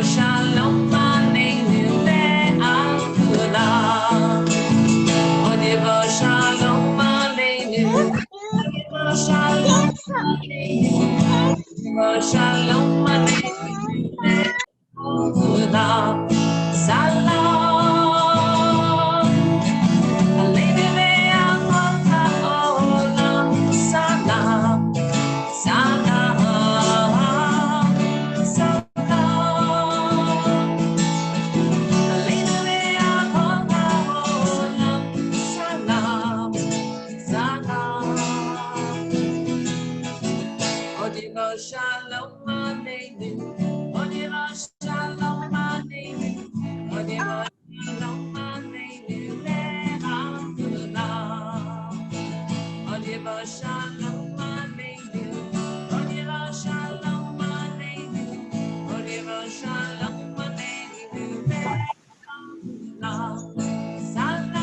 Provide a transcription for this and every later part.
Shalom aleinu ve'al kulam. Odibo shalom aleinu. Odibo shalom aleinu. Odibo shalom aleinu ve'al kulam. Salam aleinu ve'al kol ha'olam. Salam. Salam, salam, aleinu ve'al kol ha'olam. Salam, salam, odibo shalom aleinu, odibo shalom aleinu, odibo shalom aleinu ve'al kulam, odibo shalom aleinu. Shalom aleinu, odibo shalom aleinu ve'al salam,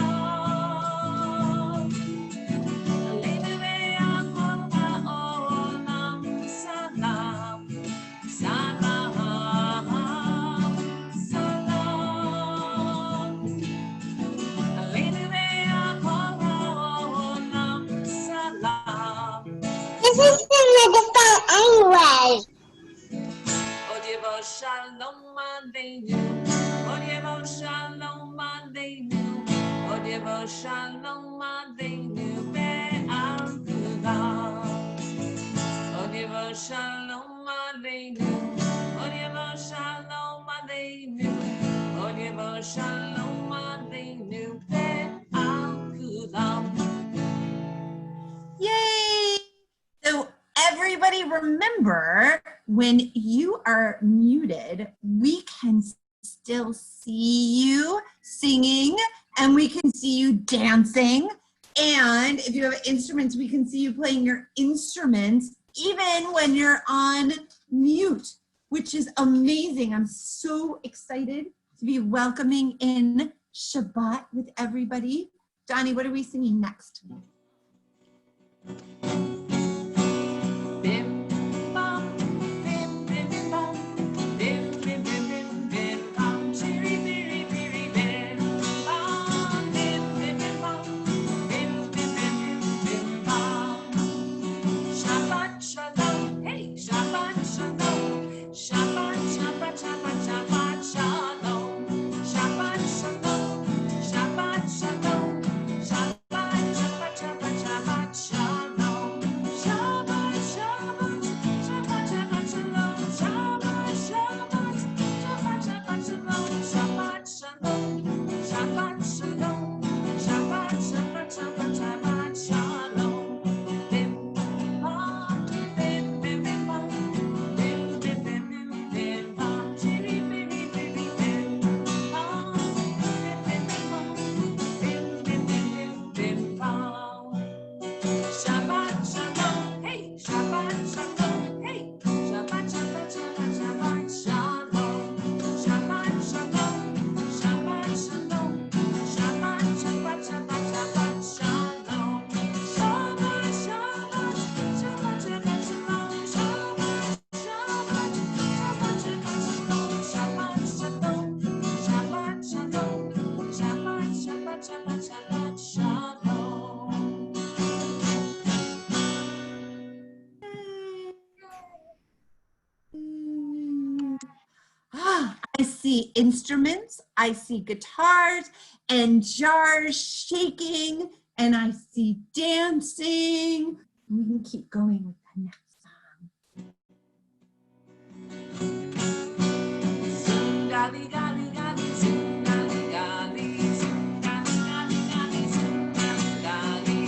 aleinu ve'al kol ha'olam. Salam, salam, salam, aleinu ve'al kol ha'olam. Salam. This is the medical anyway. Odibo shalom aleinu, odibo shalom aleinu, odibo shalom aleinu ve'al kulam. Odibo shalom aleinu, odibo shalom aleinu, odibo shalom aleinu ve'al kulam. Yay! So everybody remember, when you are muted, we can still see you singing and we can see you dancing. And if you have instruments, we can see you playing your instruments even when you're on mute, which is amazing. I'm so excited to be welcoming in Shabbat with everybody. Donnie, what are we singing next? Bim bam, bim bim bim bam, bim bim bim bim bim bam, chiri biri biri bim bam, bim bim bim bam, bim bim bim bim bim bam. Shabbat shalom, hey, Shabbat shalom, Shabbat Shabbat Shabbat Shabbat shalom, Shabbat shalom, Shabbat shalom, Shabbat Shabbat Shabbat Shabbat shalom. Shabbat, Shabbat, Shabbat, Shabbat, Shalom. Shabbat, Shabbat, Shabbat, Shabbat, Shalom. Shabbat, Shalom. Shabbat, Shalom. Shabbat, Shabbat, Shabbat, Shabbat, Shalom. Bim, bam, bim, bim, bim, bam. Bim, bim, bim, bim, bim, bam. Chiri, biri, biri, bim, bam. Bim, bim, bim, bam. Bim, bim, bim, bim, bim, bam. Shabbat shalom, hey, Shabbat shalom, hey, Shabbat Shabbat Shabbat Shabbat shalom, Shabbat shalom, Shabbat shalom, Shabbat Shabbat Shabbat Shabbat shalom, Shabbat Shabbat Shabbat Shabbat shalom, Shabbat Shabbat Shabbat Shabbat shalom, Shabbat shalom, Shabbat shalom, Shabbat Shabbat Shabbat Shabbat shalom. I see instruments, I see guitars and jars shaking, and I see dancing. We can keep going with the next song. Gali, gali, gali, zoom, gali, gali, zoom, gali, gali, gali, zoom, gali, gali,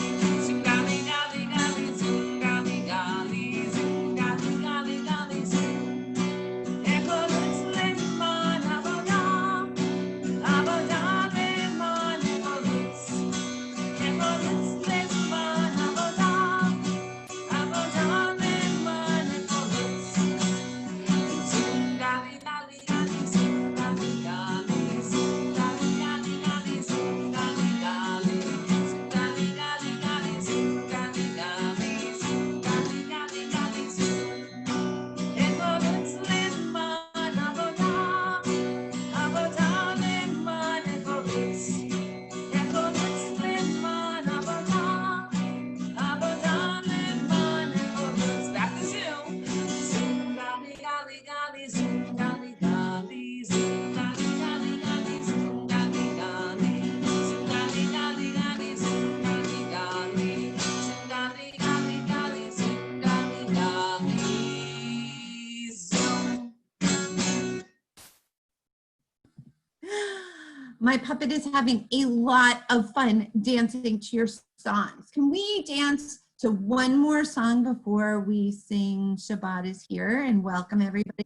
gali, gali, zoom, gali, gali, zoom, gali, gali, gali, zoom. Echoes lemon, avodah, avodah lemon, echoes. Echoes lemon, avodah, avodah lemon, my puppet is having a lot of fun dancing to your songs. Can we dance to one more song before we sing Shabbat is Here and welcome everybody?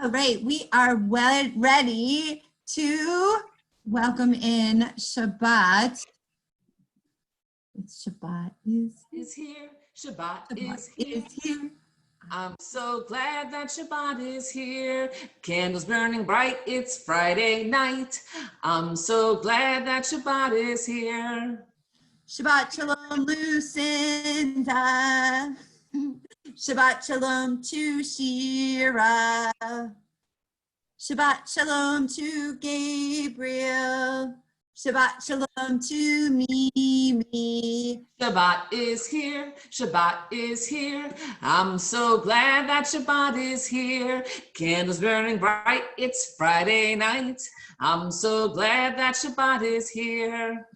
All right, we are ready to welcome in Shabbat. Shabbat Is here. Shabbat Shabbat is here. is here. I'm so glad that Shabbat is here. Candles burning bright, it's Friday night. I'm so glad that Shabbat is here. Shabbat Shalom, Lucinda. Shabbat Shalom to Shira. Shabbat Shalom to Gabriel. Shabbat Shalom to Mimi. Shabbat is here. Shabbat is here. I'm so glad that Shabbat is here. Candles burning bright, it's Friday night. I'm so glad that Shabbat is here.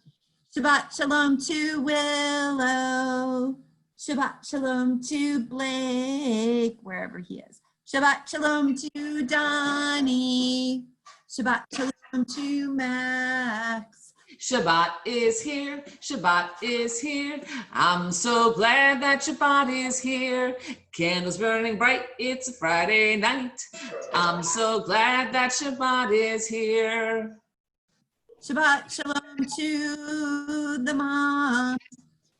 Shabbat Shalom to Willow. Shabbat Shalom to Blake, wherever he is. Shabbat Shalom to Donnie. Shabbat Shalom to Max. Shabbat is here. Shabbat is here. I'm so glad that Shabbat is here. Candles burning bright, it's a Friday night. I'm so glad that Shabbat is here. Shabbat Shalom to the moms.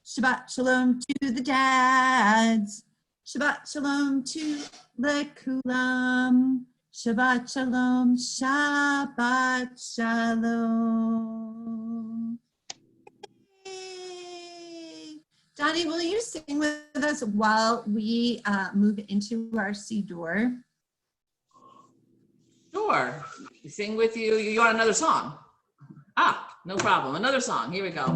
Shabbat Shalom to the dads. Shabbat Shalom to the Kulam. Shabbat Shalom, Shabbat Shalom. Yay. Donnie, will you sing with us while we move into our Siddur? Sure. We sing with you. You want another song? Ah, no problem. Another song. Here we go.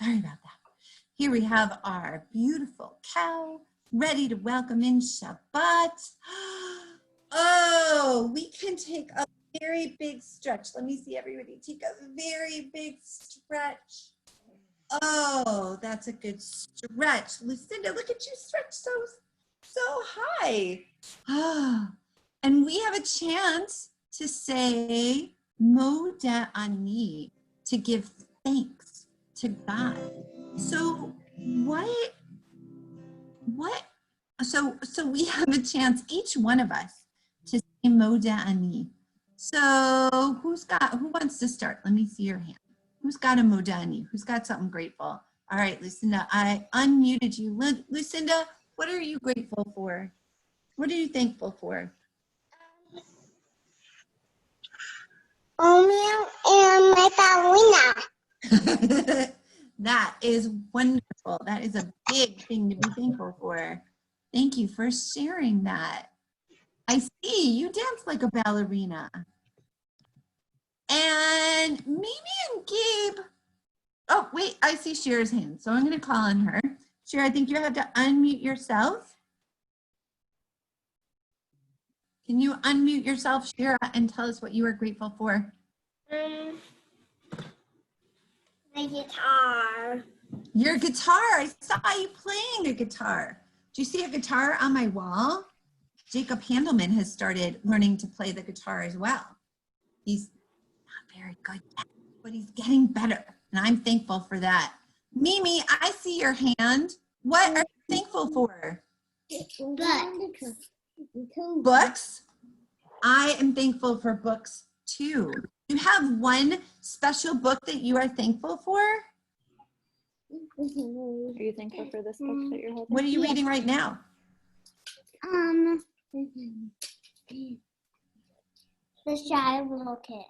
Sorry about that. Here we have our beautiful cow ready to welcome in Shabbat. Oh, we can take a very big stretch. Let me see everybody take a very big stretch. Oh, that's a good stretch. Lucinda, look at you stretch so high. Ah, and we have a chance to say Moda Ani, to give thanks to God. So what what? So we have a chance, each one of us, to say Moda Ani. So who wants to start? Let me see your hand. Who's got a Moda Ani? Who's got something grateful? All right, Lucinda, I unmuted you. Lucinda, what are you grateful for? What are you thankful for? Oatmeal and my ballerina. That is wonderful. That is a big thing to be thankful for. Thank you for sharing that. I see you dance like a ballerina. And Mimi and Gabe. Oh, wait, I see Cher's hand. So I'm going to call on her. Cher, I think you have to unmute yourself. Can you unmute yourself, Cher, and tell us what you are grateful for? My guitar. Your guitar. I saw you playing a guitar. Do you see a guitar on my wall? Jacob Handelman has started learning to play the guitar as well. He's not very good yet, but he's getting better, and I'm thankful for that. Mimi, I see your hand. What are you thankful for? Books? I am thankful for books too. Do you have one special book that you are thankful for? Are you thankful for this book that you're holding? What are you reading right now? The Shy Little Kitten.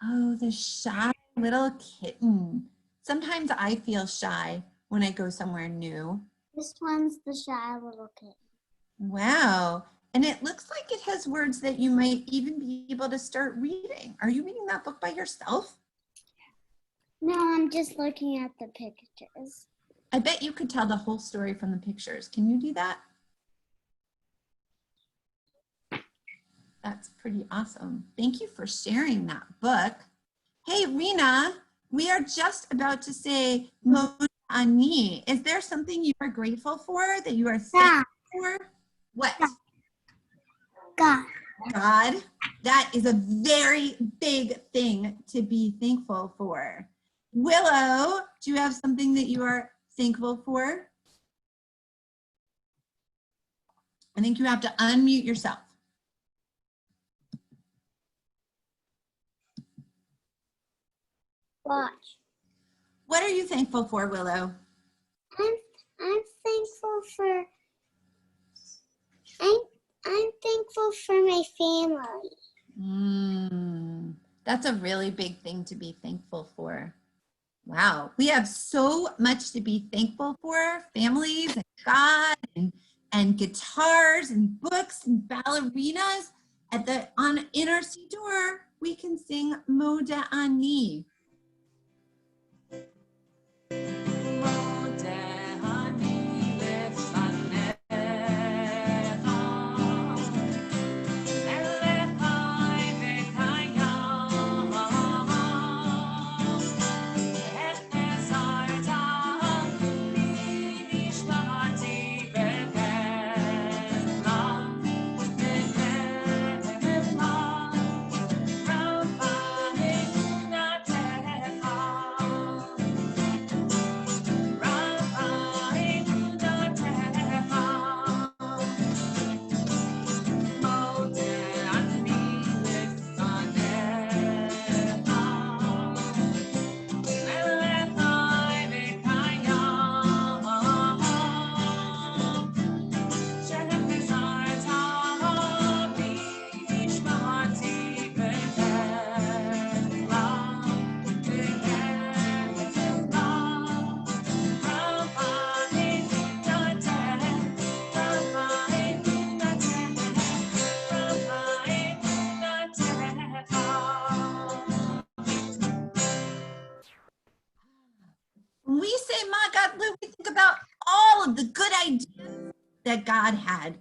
Oh, the shy little kitten. Sometimes I feel shy when I go somewhere new. This one's The Shy Little Kitten. Wow. And it looks like it has words that you might even be able to start reading. Are you reading that book by yourself? No, I'm just looking at the pictures. I bet you could tell the whole story from the pictures. Can you do that? That's pretty awesome. Thank you for sharing that book. Hey, Rena, we are just about to say Moda Ani. Is there something you are grateful for, that you are thankful for? What? God. God. That is a very big thing to be thankful for. Willow, do you have something that you are thankful for? I think you have to unmute yourself. Watch. What are you thankful for, Willow? I'm thankful for I'm thankful for my family. That's a really big thing to be thankful for. Wow, we have so much to be thankful for: families and God and guitars and books and ballerinas. In our siddur, we can sing Moda Ani. When we say Magadlu, we think about all of the good ideas that God had.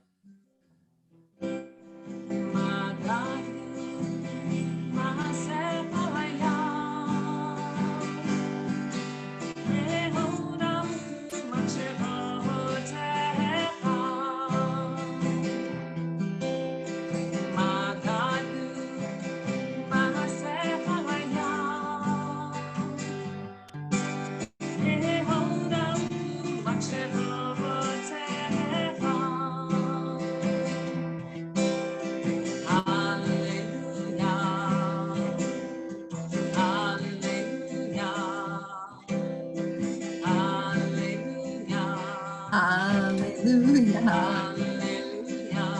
Hallelujah.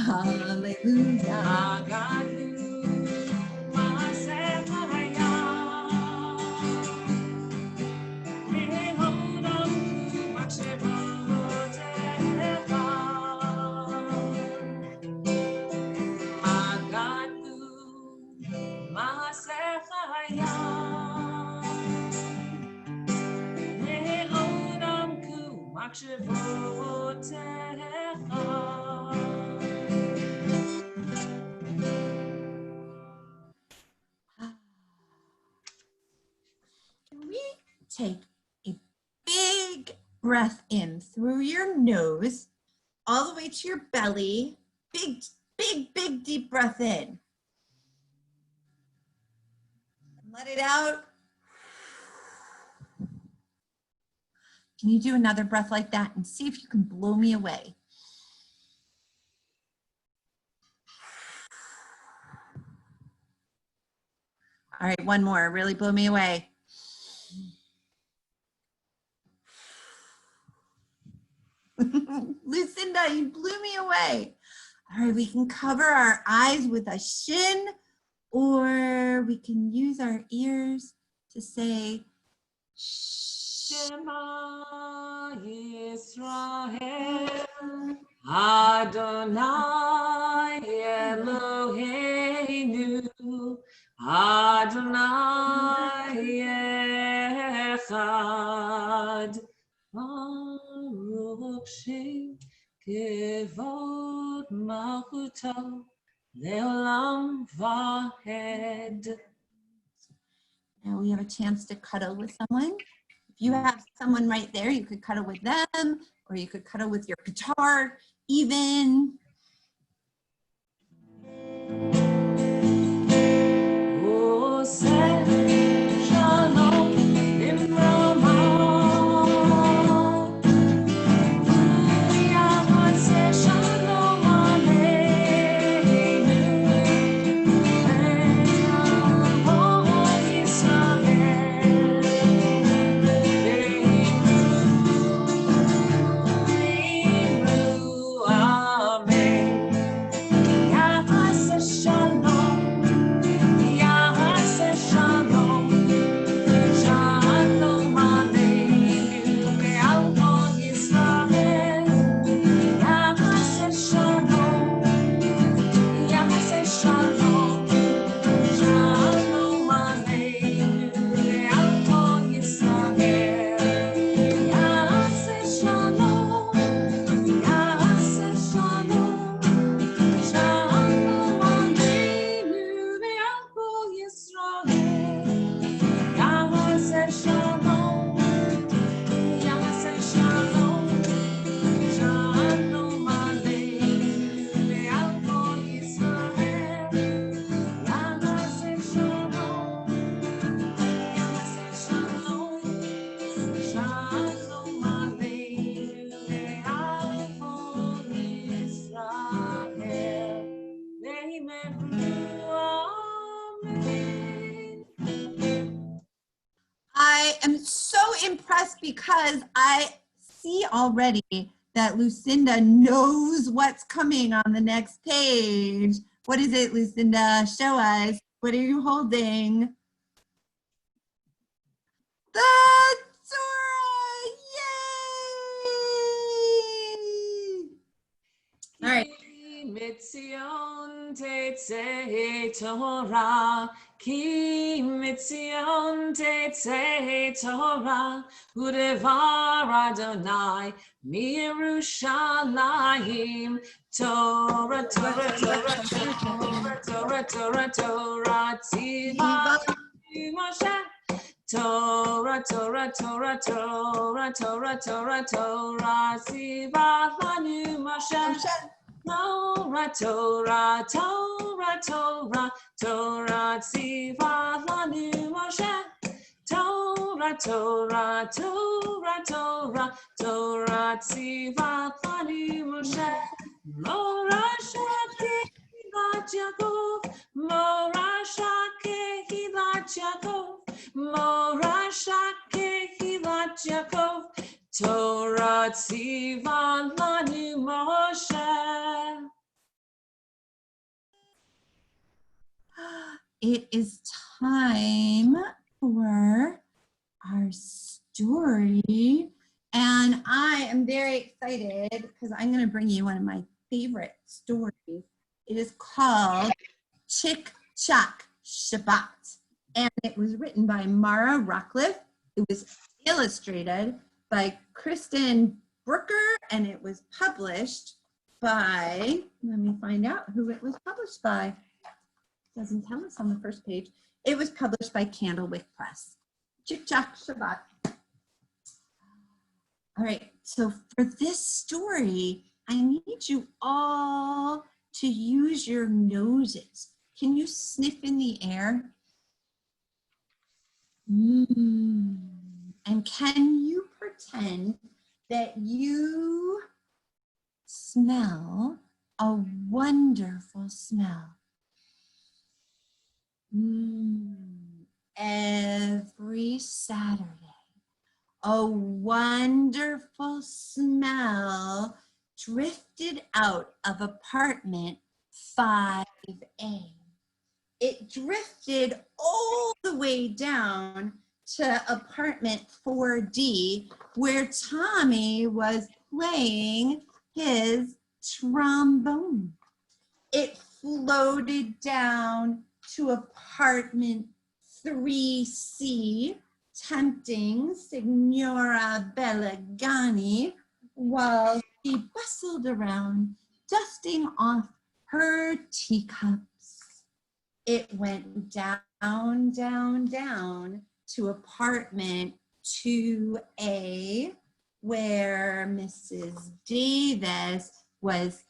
Hallelujah. Agadu Maaseh Haya. Behodam Machshevotecha. Agadu Maaseh Haya. Behodam Machshevotecha. Can we take a big breath in through your nose, all the way to your belly? Big, big, big, deep breath in. And let it out. Can you do another breath like that and see if you can blow me away? All right, one more. Really blow me away. Lucinda, you blew me away. All right, we can cover our eyes with a shin, or we can use our ears to say, Shema Yisrael, Adonai Eloheinu, Adonai Echad, Baruch Shem Kevod Malchuto Leolam Vahed. now we have a chance to cuddle with someone. If you have someone right there, you could cuddle with them, or you could cuddle with your guitar, even. Oh, say Shalom in Ramah. Yahweh say Shalom Aleinu. Ve'al Yisrael. Ve'imru Amen. Yahweh say Shalom. Yahweh say Shalom. Shalom Aleinu ve'al kol Yisrael. Yahweh say Shalom. Yahweh say Shalom. Shalom Aleinu ve'al kol Yisrael. Yahweh say Shalom. Yahweh say Shalom. Shalom Aleinu ve'al kol Yisrael. Yahweh say Shalom. Yahweh say Shalom. Shalom Aleinu ve'al kol Yisrael. Yahweh say Shalom. Yahweh say Shalom. Shalom Aleinu ve'al kol Yisrael. Amen. I am so impressed because I see already that Lucinda knows what's coming on the next page. What is it, Lucinda? Show us. What are you holding? The Torah! Yay! All right. Ki mitzion tetzei Torah, ki mitzion tetzei Torah, udevar Adonai miYerushalayim. Torah, Torah, Torah, Torah, Torah, Torah, Torah, tzivah Moshe. Torah, Torah, Torah, Torah, Torah, Torah, Torah, tzivah lanu Moshe. Torah, Torah, Torah, Torah, Torah, tzivah lanu Moshe. Torah, Torah, Torah, Torah, Torah, tzivah lanu Moshe. Morashat kehilat Yaakov, Morashat kehilat Yaakov, Morashat kehilat Yaakov, Torah tziva lanu Moshe. It is time for our story. And I am very excited because I'm going to bring you one of my favorite stories. It is called Chick Chack Shabbat. And it was written by Mara Rockcliffe. It was illustrated by Kristen Brooker, and it was published by, let me find out who it was published by. It doesn't tell us on the first page. It was published by Candlewick Press. Chick Chack Shabbat. All right, so for this story, I need you all to use your noses. Can you sniff in the air? And can you pretend that you smell a wonderful smell? Every Saturday, a wonderful smell drifted out of apartment 5A. It drifted all the way down to apartment 4D, where Tommy was playing his trombone. It floated down to apartment 3C, tempting Signora Belagani while she bustled around, dusting off her teacups. It went down, down, down to apartment 2A, where Mrs. Davis was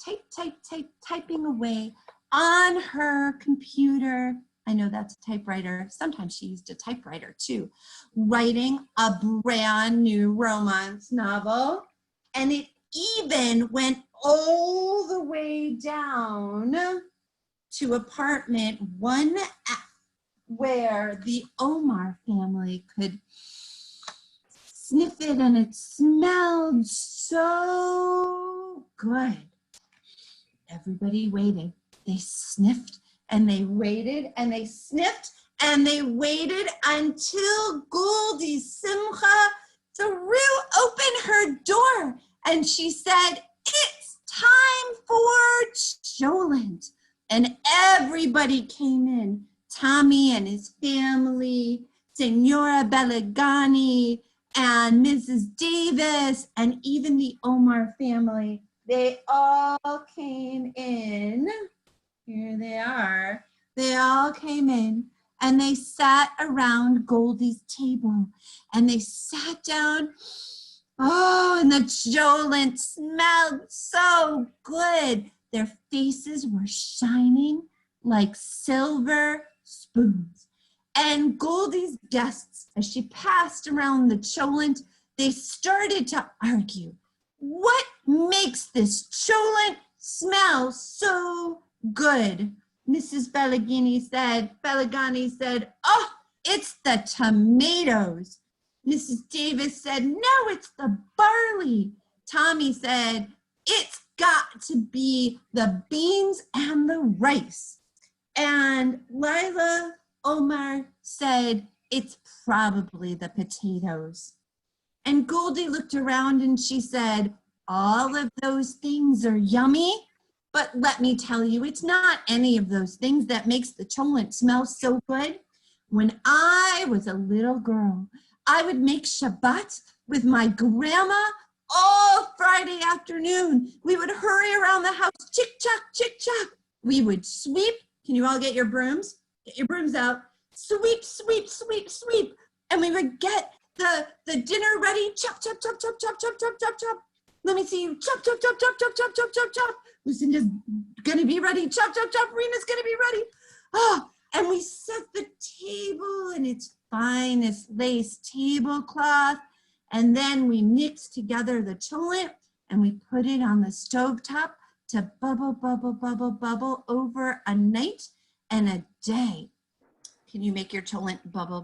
typing away on her computer. I know that's a typewriter. Sometimes she used a typewriter too, writing a brand new romance novel. And it even went all the way down to apartment 1F, where the Omar family could sniff it, and it smelled so good. Everybody waited. They sniffed and they waited and they sniffed and they waited until Goldie Simcha threw open her door and she said, "It's time for Cholent." And everybody came in. Tommy and his family, Senora Belagani, and Mrs. Davis, and even the Omar family. They all came in. Here they are. They all came in and they sat around Goldie's table and they sat down. Oh, and the Cholent smelled so good. Their faces were shining like silver spoons. And Goldie's guests, as she passed around the Cholent, they started to argue. What makes this Cholent smell so good? Mrs. Belagani said, "Oh, it's the tomatoes." Mrs. Davis said, "No, it's the barley." Tommy said, "It's got to be the beans and the rice." And Lila Omar said, "It's probably the potatoes." And Goldie looked around and she said, "All of those things are yummy, but let me tell you, it's not any of those things that makes the Cholent smell so good. When I was a little girl, I would make Shabbat with my grandma all Friday afternoon. We would hurry around the house, chick-chack. We would sweep. Can you all get your brooms? Get your brooms out. Sweep. And we would get the dinner ready. Chop. Let me see you. Chop. Lucinda's gonna be ready. Chop. Rena's gonna be ready. Oh, and we set the table in its finest lace tablecloth. And then we mixed together the Cholent and we put it on the stovetop to bubble over a night and a day. Can you make your Cholent bubble?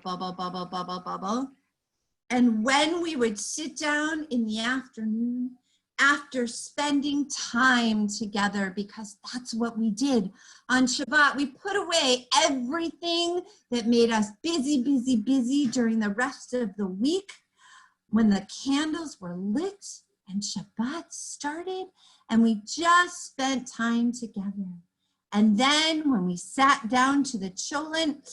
And when we would sit down in the afternoon, after spending time together, because that's what we did on Shabbat, we put away everything that made us busy, busy, busy during the rest of the week. When the candles were lit and Shabbat started, and we just spent time together. And then when we sat down to the cholent,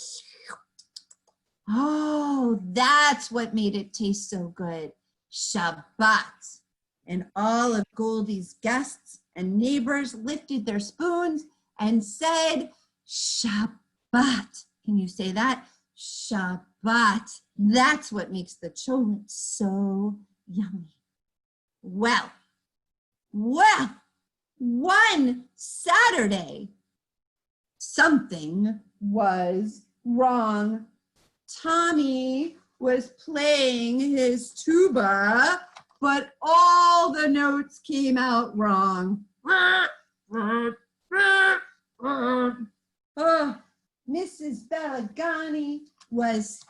oh, that's what made it taste so good. Shabbat. And all of Goldie's guests and neighbors lifted their spoons and said, Shabbat. Can you say that? Shabbat. That's what makes the cholent so yummy. Well, one Saturday, something was wrong. Tommy was playing his tuba, but all the notes came out wrong. Oh, Mrs. Belagani was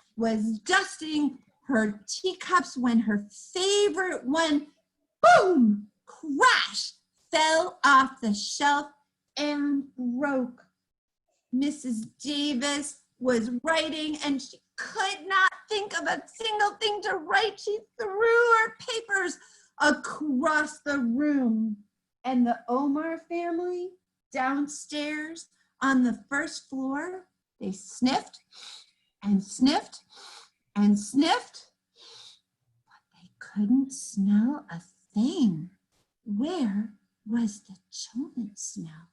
dusting her teacups when her favorite one, boom, crash, fell off the shelf and broke. Mrs. Davis was writing and she could not think of a single thing to write. She threw her papers across the room. And the Omar family downstairs on the first floor, they sniffed and sniffed and sniffed, but they couldn't smell a thing. Where was the cholent smell?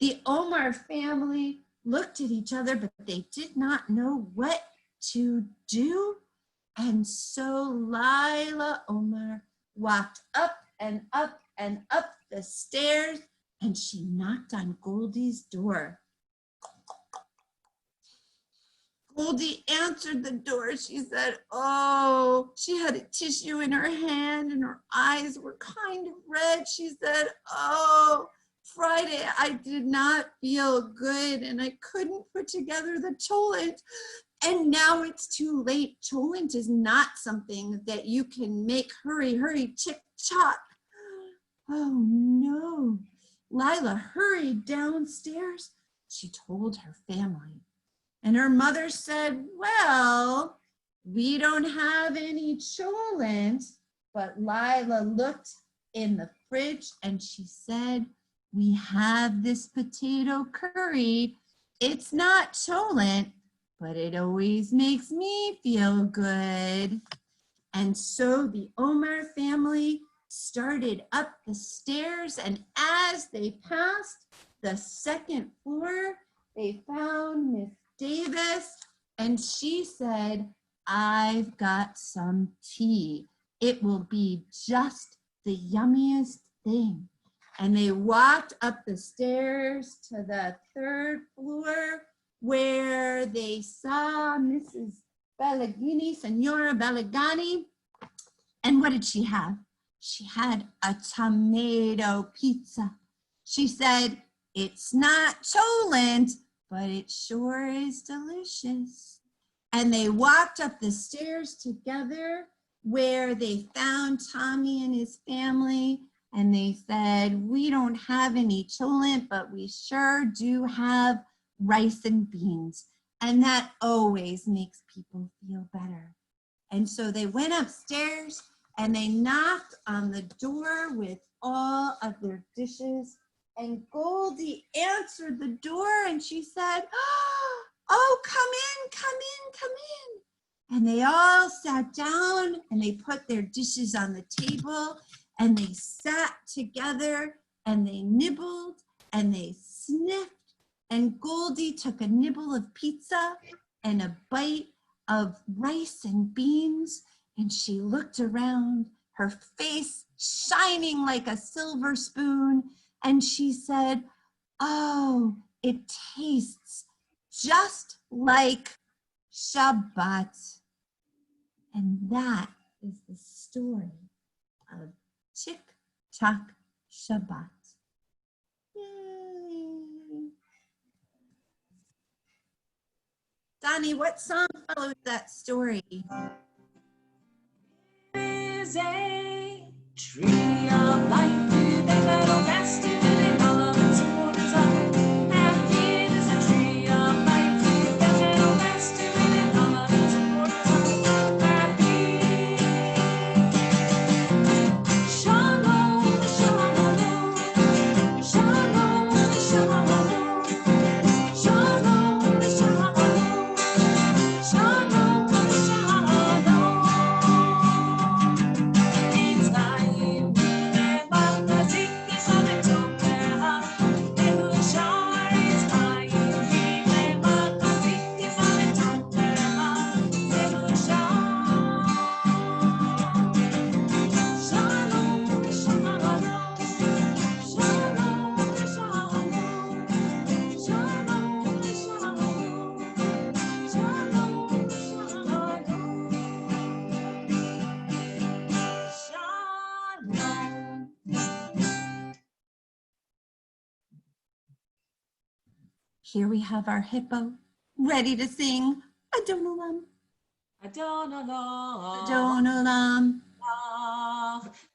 The Omar family looked at each other, but they did not know what to do. And so Lila Omar walked up and up and up the stairs, and she knocked on Goldie's door. Goldie answered the door. She said, oh, she had a tissue in her hand and her eyes were kind of red. She said, oh, Friday, I did not feel good and I couldn't put together the cholent. And now it's too late. Cholent is not something that you can make hurry, hurry, chick, chop. Oh no. Lila hurried downstairs. She told her family. And her mother said, well, we don't have any cholent. But Lila looked in the fridge and she said, we have this potato curry. It's not cholent, but it always makes me feel good. And so the Omar family started up the stairs, and as they passed the second floor, they found Miss Davis, and she said, I've got some tea. It will be just the yummiest thing. And they walked up the stairs to the third floor where they saw Mrs. Belagini, Senora Belagani. And what did she have? She had a tomato pizza. She said, it's not cholent, but it sure is delicious. And they walked up the stairs together where they found Tommy and his family. And they said, we don't have any cholent, but we sure do have rice and beans. And that always makes people feel better. And so they went upstairs and they knocked on the door with all of their dishes. And Goldie answered the door and she said, oh, come in, come in, come in. And they all sat down and they put their dishes on the table and they sat together and they nibbled and they sniffed. And Goldie took a nibble of pizza and a bite of rice and beans. And she looked around, her face shining like a silver spoon. And she said, oh, it tastes just like Shabbat. And that is the story of Chick Chock Shabbat. Yay. Donnie, what song follows that story? is a tree of life with a little festival and all of its supporters are. Happy is a tree of life with a little festival and all of its supporters are. Happy. Shalom, shalom, shalom, shalom, shalom, shalom, shalom, shalom. It's time that Mazik is on the Torah. Elushar is time that Mazik is on the Torah. Elushar. Shalom, shalom, shalom, shalom, shalom, Here we have our hippo ready to sing Adonalam, Adonalam, Adonalam.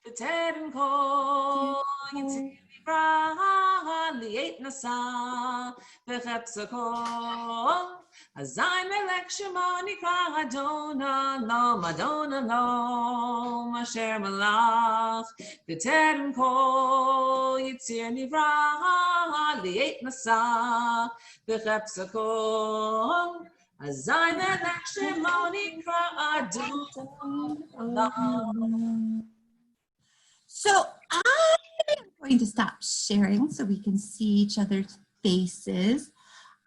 B'terem kol yitzir v'ra li'et nasa v'chepsa kol azay melech shema nikra Adonalam, Adonalam asher malach B'terem kol yitzir nivra li'et nasa v'chepsa kol azay melech shema nikra Adonalam. So I'm going to stop sharing so we can see each other's faces.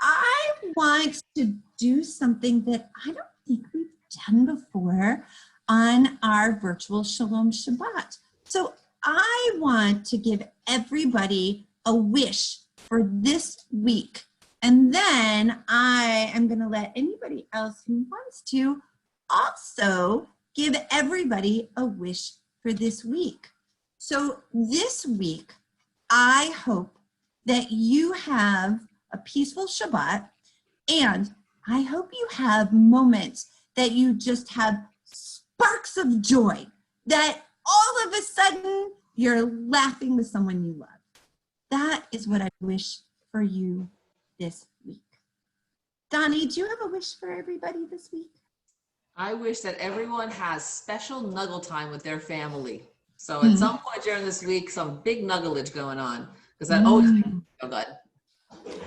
I want to do something that I don't think we've done before on our virtual Shalom Shabbat. So I want to give everybody a wish for this week. And then I am going to let anybody else who wants to also give everybody a wish for this week. So this week, I hope that you have a peaceful Shabbat, and I hope you have moments that you just have sparks of joy, that all of a sudden you're laughing with someone you love. That is what I wish for you this week. Donnie, do you have a wish for everybody this week? I wish that everyone has special nuggle time with their family. So at some point during this week, some big nugglage going on, because that always makes me feel good.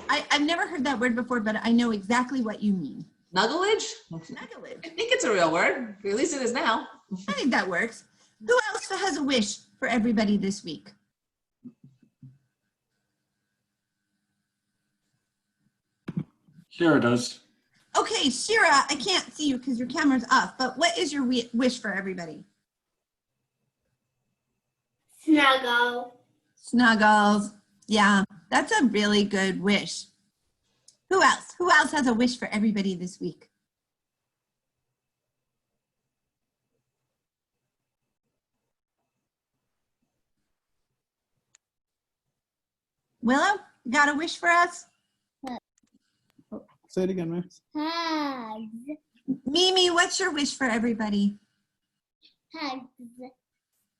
I've never heard that word before, but I know exactly what you mean. Nugglage? Nugglage. I think it's a real word. At least it is now. I think that works. Who else has a wish for everybody this week? Shira does. Okay, Shira, I can't see you because your camera's off, but what is your wish for everybody? Snuggle. Snuggles. Yeah, that's a really good wish. Who else? Who else has a wish for everybody this week? Willow, you got a wish for us? Say it again, Max. Hugs. Mimi, what's your wish for everybody? Hugs.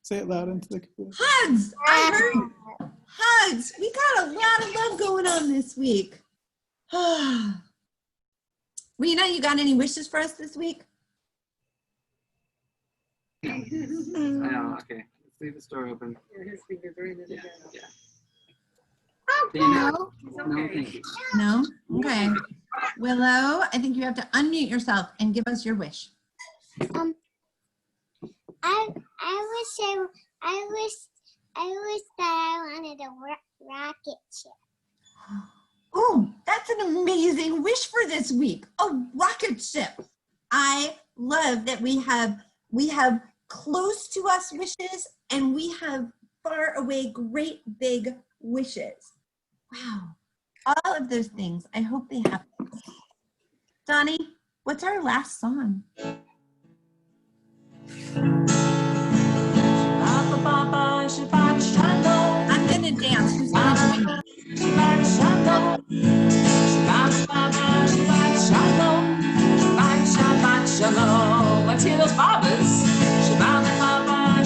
Say it loud into the computer. Hugs! I heard hugs. We got a lot of love going on this week. Rena, you got any wishes for us this week? I know, okay. Let's leave the store open. Yeah. No. No, thank you. No? Okay. Willow, I think you have to unmute yourself and give us your wish. I wish that I wanted a rocket ship. Oh, that's an amazing wish for this week. A rocket ship. I love that we have close to us wishes and we have far away great big wishes. Wow. All of those things. I hope they happen. Donnie, what's our last song? I'm gonna dance. Who's gonna join me? Shabbat Shalom. Shabbat Shalom. Let's hear those bobbers. Shabbat Shalom.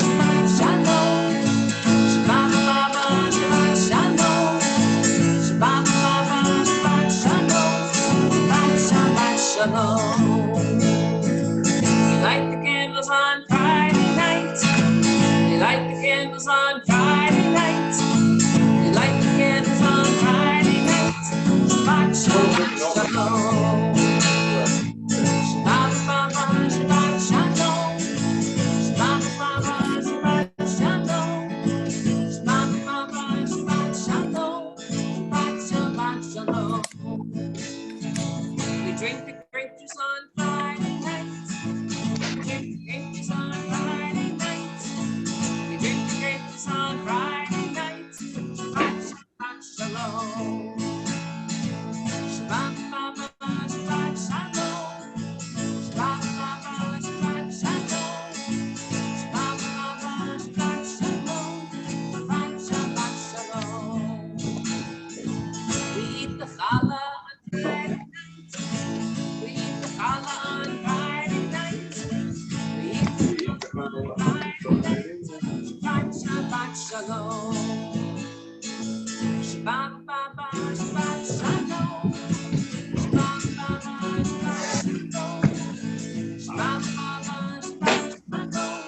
Shabbat Shalom. Shabbat Baba, Shabbat Shalom. Shabbat Baba, Shabbat Shalom. Shabbat Baba, Shabbat Shalom.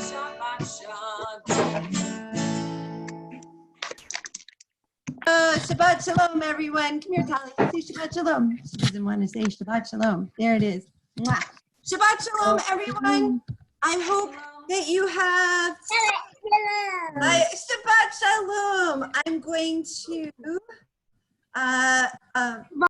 Shabbat Shalom. Shabbat Shalom, everyone. Come here, Tali. Say Shabbat Shalom. She doesn't want to say Shabbat Shalom. There it is. Mwah. Shabbat Shalom, everyone. I hope that you have Shabbat Shalom. I'm going to